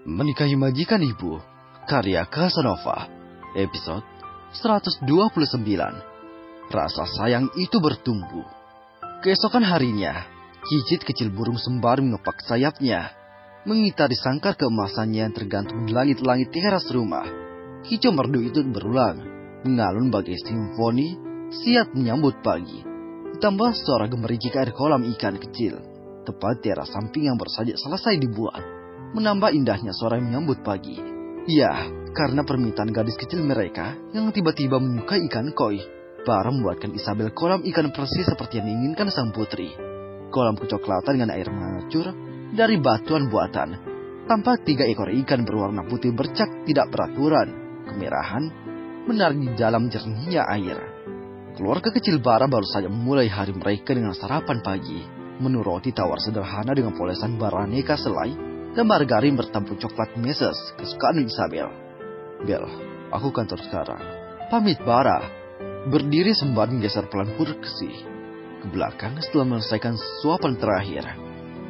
Menikahi Majikan Ibu, karya Casanova, episode 129. Rasa sayang itu bertumbuh. Keesokan harinya, cicit kecil burung sembari mengepak sayapnya, mengitari sangkar keemasannya yang tergantung di langit-langit teras rumah. Kicau merdu itu berulang, mengalun bagai simfoni, siap menyambut pagi. Ditambah suara gemericik air kolam ikan kecil, tepat teras samping yang baru saja selesai dibuat, menambah indahnya suara yang menyambut pagi. Ya, karena permintaan gadis kecil mereka yang tiba-tiba menyukai ikan koi, Bara membuatkan Isabel kolam ikan persis seperti yang diinginkan sang putri. Kolam kecoklatan dengan air mengacur dari batuan buatan. Tampak 3 ekor ikan berwarna putih bercak tidak beraturan, kemerahan, menarik di dalam jernihnya air. Keluarga kecil Bara baru saja memulai hari mereka dengan sarapan pagi, menu roti tawar sederhana dengan polesan beraneka selai dan margarin bertampur coklat meses kesukaan Isabel. Bel, aku kantor sekarang. Pamit Bara. Berdiri sembari menggeser pelan kursi ke belakang setelah menyelesaikan suapan terakhir.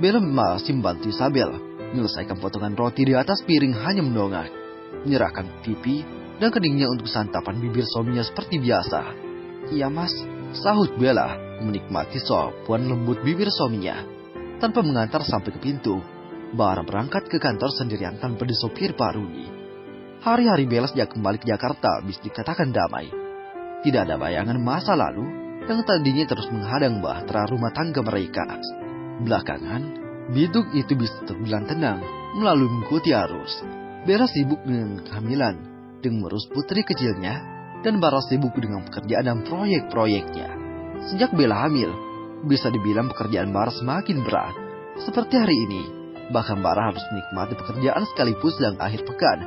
Bella masih membantu Isabel menyelesaikan potongan roti di atas piring, hanya mendongak, menyerahkan pipi dan keningnya untuk santapan bibir suaminya seperti biasa. Iya mas, sahut Bella menikmati suapan lembut bibir suaminya. Tanpa mengantar sampai ke pintu, Bara berangkat ke kantor sendirian tanpa disopir Pak Rudi. Hari-hari Bella sejak kembali ke Jakarta bisa dikatakan damai. Tidak ada bayangan masa lalu yang tadinya terus menghadang bahtera rumah tangga mereka. Belakangan, biduk itu bisa terbilang tenang melalui mengikuti arus. Bella sibuk dengan kehamilan, dengan mengurus putri kecilnya, dan Bara sibuk dengan pekerjaan dan proyek-proyeknya. Sejak Bella hamil, bisa dibilang pekerjaan Bara semakin berat. Seperti hari ini, bahkan Bara harus menikmati pekerjaan sekaligus dalam akhir pekan.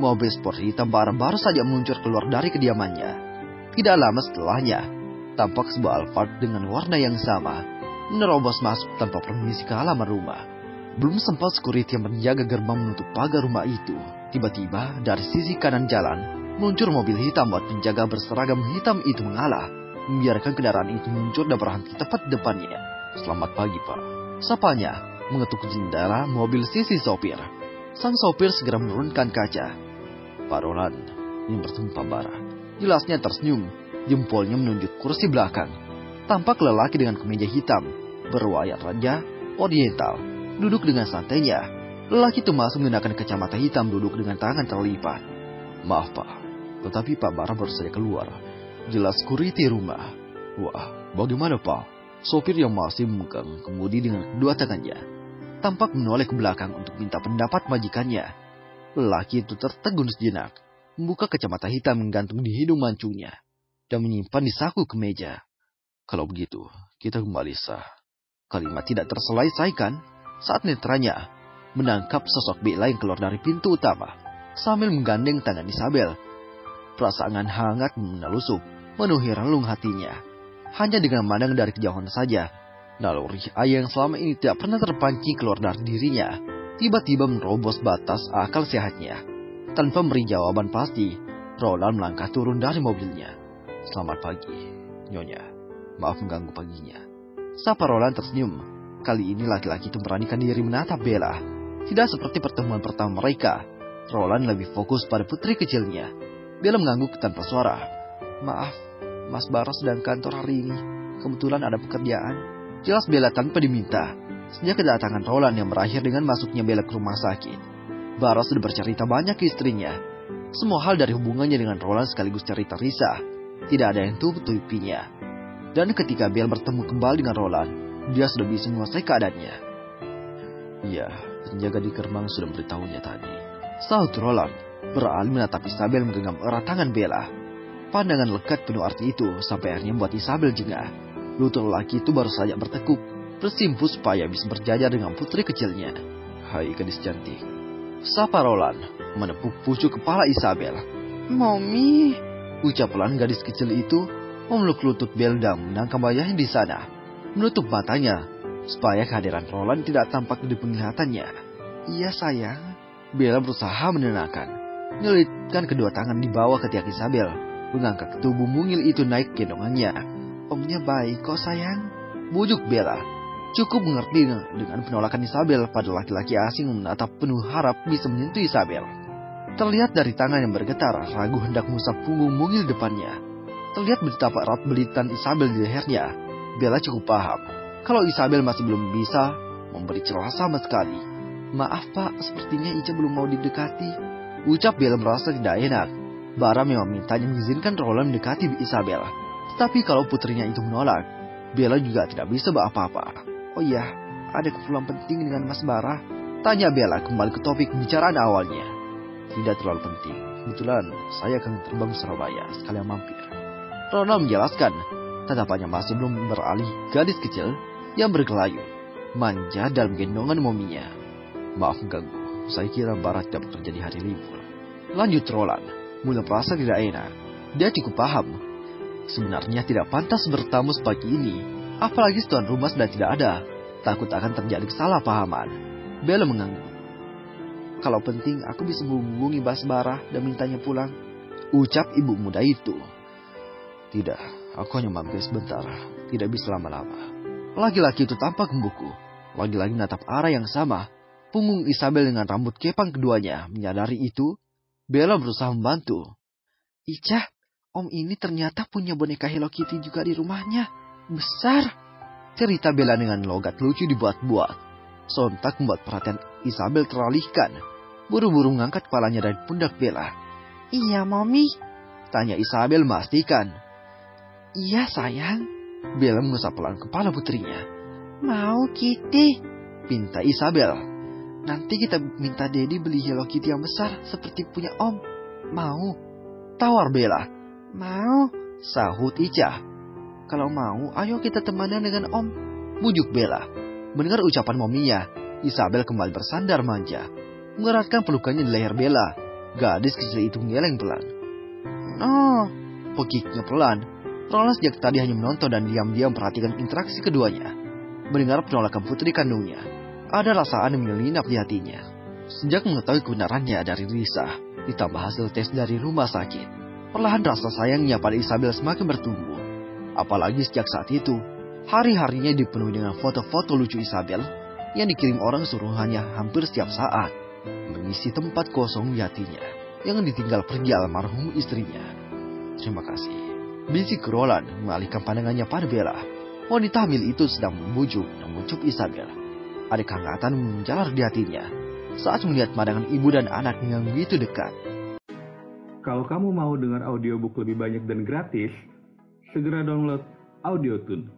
Mobil sport hitam Bara baru saja meluncur keluar dari kediamannya. Tidak lama setelahnya, tampak sebuah Alphard dengan warna yang sama menerobos masuk tanpa permisi ke halaman rumah. Belum sempat security yang menjaga gerbang menutup pagar rumah itu, tiba-tiba dari sisi kanan jalan meluncur mobil hitam buat penjaga berseragam hitam itu mengalah, membiarkan kendaraan itu meluncur dan berhenti tepat depannya. Selamat pagi Pak, sapanya mengetuk jendela mobil sisi sopir. Sang sopir segera menurunkan kaca. Pak Roland, yang bertemu Pak Bara. Jelasnya tersenyum, jempolnya menunjuk kursi belakang. Tampak lelaki dengan kemeja hitam, berwayar raja, oriental, duduk dengan santainya. Lelaki itu masih mengenakan kacamata hitam, duduk dengan tangan terlipat. Maaf Pak, tetapi Pak Bara baru saja keluar. Jelas security rumah. Wah, bagaimana Pak? Sopir yang masih memegang kemudi dengan kedua tangannya tampak menoleh ke belakang untuk minta pendapat majikannya. Lelaki itu tertegun sejenak, membuka kacamata hitam menggantung di hidung mancungnya, dan menyimpan di saku kemeja. Kalau begitu, kita kembali sah. Kalimat tidak terselesaikan saat netranya menangkap sosok Bella yang keluar dari pintu utama, sambil menggandeng tangan Isabel. Perasaan hangat menelusup, menuhi relung hatinya. Hanya dengan memandang dari kejauhan saja, naluri ayah yang selama ini tidak pernah terpancing keluar dari dirinya, tiba-tiba menerobos batas akal sehatnya. Tanpa memberi jawaban pasti, Roland melangkah turun dari mobilnya. Selamat pagi, Nyonya. Maaf mengganggu paginya. Sapa Roland tersenyum. Kali ini laki-laki itu memberanikan diri menatap Bella. Tidak seperti pertemuan pertama mereka. Roland lebih fokus pada putri kecilnya. Bella mengangguk tanpa suara. Maaf, Mas Bara sedang kantor hari ini. Kebetulan ada pekerjaan. Jelas Bella tanpa diminta. Sejak kedatangan Roland yang berakhir dengan masuknya Bella ke rumah sakit, Bara sudah bercerita banyak ke istrinya. Semua hal dari hubungannya dengan Roland sekaligus cerita risah. Tidak ada yang tutupinya. Dan ketika Bella bertemu kembali dengan Roland, dia sudah bisa menguasai keadaannya. Iya, penjaga di gerbang sudah memberitahunya tadi, sahut Roland, beralih menatap Isabel menggenggam erat tangan Bella. Pandangan lekat penuh arti itu sampai akhirnya membuat Isabel jengah. Lutut lelaki itu baru saja bertekuk, bersimpu supaya bisa berjajar dengan putri kecilnya. Hai gadis cantik, sapa Roland, menepuk pucuk kepala Isabel. Mommy, ucap pelan gadis kecil itu, memeluk lutut Bella dan menangkap ayahnya di sana, menutup matanya supaya kehadiran Roland tidak tampak di penglihatannya. Iya sayang, Bella berusaha menenangkan, menyelipkan kedua tangan di bawah ketiak Isabel, mengangkat tubuh mungil itu naik gendongannya. Omnya baik kok sayang, bujuk Bella. cukup mengerti dengan penolakan Isabel pada laki-laki asing yang menatap penuh harap bisa menyentuh Isabel. Terlihat dari tangan yang bergetar, ragu hendak mengusap punggung mungil depannya. Terlihat betapa erat belitan Isabel di lehernya. Bella cukup paham kalau Isabel masih belum bisa memberi celah sama sekali. "Maaf Pak, sepertinya Ica belum mau didekati," ucap Bella merasa tidak enak. Bara memang mintanya mengizinkan Roland mendekati Isabel. Tetapi kalau putrinya itu menolak, Bella juga tidak bisa apa-apa. "Oh iya, ada keperluan penting dengan Mas Bara?" tanya Bella kembali ke topik pembicaraan awalnya. "Tidak terlalu penting. Kebetulan saya akan terbang ke Surabaya sekalian mampir," Ronald menjelaskan. Tatapannya masih belum beralih gadis kecil yang berkelayu, manja dalam gendongan mominya. "Maaf mengganggu. Saya kira Bara tidak bekerja di hari libur," lanjut Roland. Mulai merasa tidak enak. Dia cukup paham. Sebenarnya tidak pantas bertamu sepagi ini, apalagi tuan rumah sedang tidak ada. Takut akan terjadi kesalahpahaman. Bella mengangguk. "Kalau penting, aku bisa menghubungi Mas Bara dan mintanya pulang," ucap ibu muda itu. "Tidak, aku hanya mampir sebentar. Tidak bisa lama-lama." Laki-laki itu tampak membuku. Lagi-lagi menatap arah yang sama. Punggung Isabel dengan rambut kepang keduanya. Menyadari itu, Bella berusaha membantu. "Ica, Om ini ternyata punya boneka Hello Kitty juga di rumahnya. Besar," cerita Bella dengan logat lucu dibuat-buat. Sontak membuat perhatian Isabel teralihkan. Buru-buru mengangkat kepalanya dari pundak Bella. "Iya, Mami?" tanya Isabel memastikan. "Iya, sayang." Bella mengusap pelan kepala putrinya. "Mau Kitty?" pinta Isabel. "Nanti kita minta Dedi beli Hello Kitty yang besar seperti punya Om. Mau?" tawar Bella. "Mau," sahut Ica. "Kalau mau, ayo kita temanan dengan Om," bujuk Bella. Mendengar ucapan mominya, Isabel kembali bersandar manja, mengeratkan pelukannya di leher Bella. Gadis kecil itu mengeleng pelan. "Oh," pekiknya pelan. Roland sejak tadi hanya menonton dan diam-diam memperhatikan interaksi keduanya. Mendengar penolakan putri kandungnya, ada rasa aneh menyelinap di hatinya. Sejak mengetahui kebenarannya dari Lisa, ditambah hasil tes dari rumah sakit, perlahan rasa sayangnya pada Isabel semakin bertumbuh. Apalagi sejak saat itu, hari-harinya dipenuhi dengan foto-foto lucu Isabel yang dikirim orang suruhannya hampir setiap saat, mengisi tempat kosong di hatinya yang ditinggal pergi almarhum istrinya. "Terima kasih," bisik Roland mengalihkan pandangannya pada Bella. Wanita hamil itu sedang membujuk dan mencup Isabel. Ada kehangatan menjalar di hatinya saat melihat pandangan ibu dan anak yang begitu dekat. Kalau kamu mau dengar audiobook lebih banyak dan gratis, segera download Audiotune.